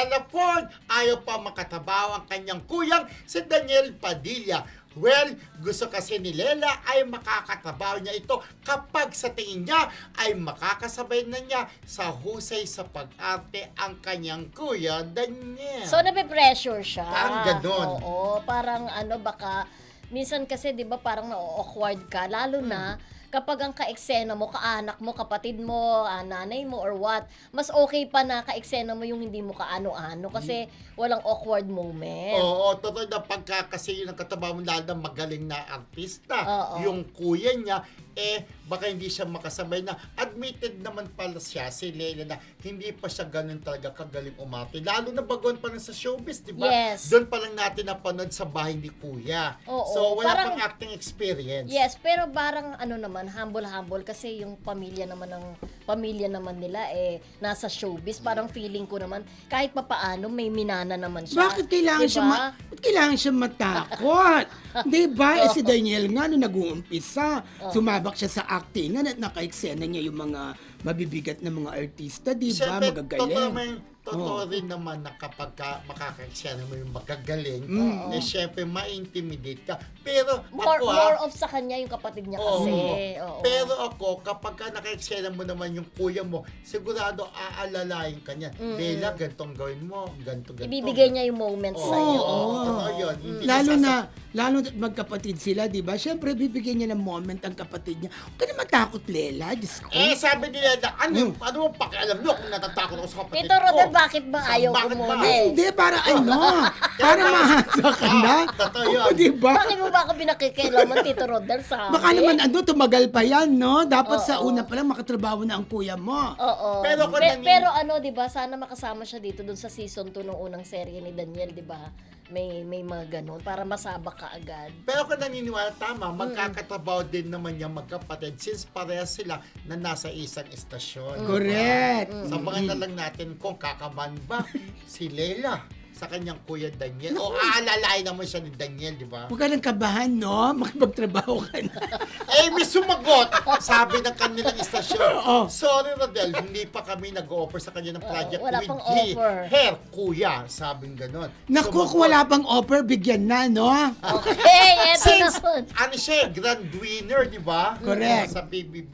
Lela Ford, ayaw pa makatabaw ang kanyang kuyang si Daniel Padilla. Well, gusto kasi ni Lela ay makakatabaw niya ito kapag sa tingin niya ay makakasabay na niya sa husay sa pag-arte ang kanyang kuya Daniel. So, nape-pressure siya. Parang ganon. Oo, parang baka, minsan kasi, di ba, parang na-awkward ka, lalo na, kapag ang ka-eksena mo, kaanak mo, kapatid mo, nanay mo, or what, mas okay pa na ka-eksena mo yung hindi mo kaano-ano kasi walang awkward moment. Oo, totoo na pagka kasi yun ang katabaw mo lalo na magaling na artista. Oo. Yung kuya niya, baka hindi siya makasabay na. Admitted naman pala siya, si Lela, na hindi pa siya ganun talaga kagaling umarte. Lalo na bagon pa lang sa showbiz, di ba? Yes. Doon pa lang natin napanood sa bahay ni kuya. Oo, So, wala parang- pang acting experience. Yes, pero parang naman, humble-humble kasi yung pamilya naman nila nasa showbiz. Parang feeling ko naman, kahit papaano, may minana naman siya. Bakit kailangan Diba? bakit kailangan siya matakot? 'Di ba? Si Daniel nga nung nag-uumpisa, sumabak siya sa actingan at naka-eksena niya yung mga mabibigat na mga artista, 'di ba? Siyempre, Magagaling. totoo rin naman na kapag makakaksena mo yung magagaling, siyempre, ma-intimidate ka. Pero More of sa kanya yung kapatid niya kasi. Oo. Pero ako, kapag naka-eksena mo naman yung kuya mo, sigurado aalalayin ka niya. Lela, gantong gawin mo, ganto. Ibibigay niya yung moments sa'yo. Totoo yun. Hindi Lalo niya na magkapatid sila, 'di ba? Siyempre bibigyan niya ng moment ang kapatid niya. Huwag ka na matakot, Lela. Diyos ko. sabi nila na, ano mo pakialam nyo kung natatakot ako sa kapatid Tito ko? Rodel, bakit ba ayaw ko Bakit ba? muna? Hindi, para para mahasa ka na. totoo yun. Oo, 'di ba? Bakit mo ba ako pinakikilaman, Tito Rodel, sa Baka naman tumagal pa yan, no? Dapat sa Oo. una pa lang makatrabaho na ang kuya mo. Oo. Pero kung Pero 'di ba, sana makasama siya dito dun sa season 2 ng unang serye ni Daniel, 'di ba? May mga ganun para masabak ka agad. Pero kung naniniwala, tama, magkakatabaw din naman yung magkapatid since parehas sila na nasa isang istasyon. Correct. Sabangan na lang natin kung kakaban ba si Lela sa kanyang kuya Daniel. O aalalain naman siya ni Daniel, di ba? Huwag ka nang kabahan, no? Makipagtrabaho ka na. May sumagot, sabi ng kanilang istasyon. Oo. Sorry, Rodel, hindi pa kami nag-offer sa kanya ng project wala with pang offer. Hair, kuya, sabing ganon. Naku, kung wala pang offer, bigyan na, no? Okay, eto Since, na. ano siya, grand winner, di ba? Correct. Sa PBB.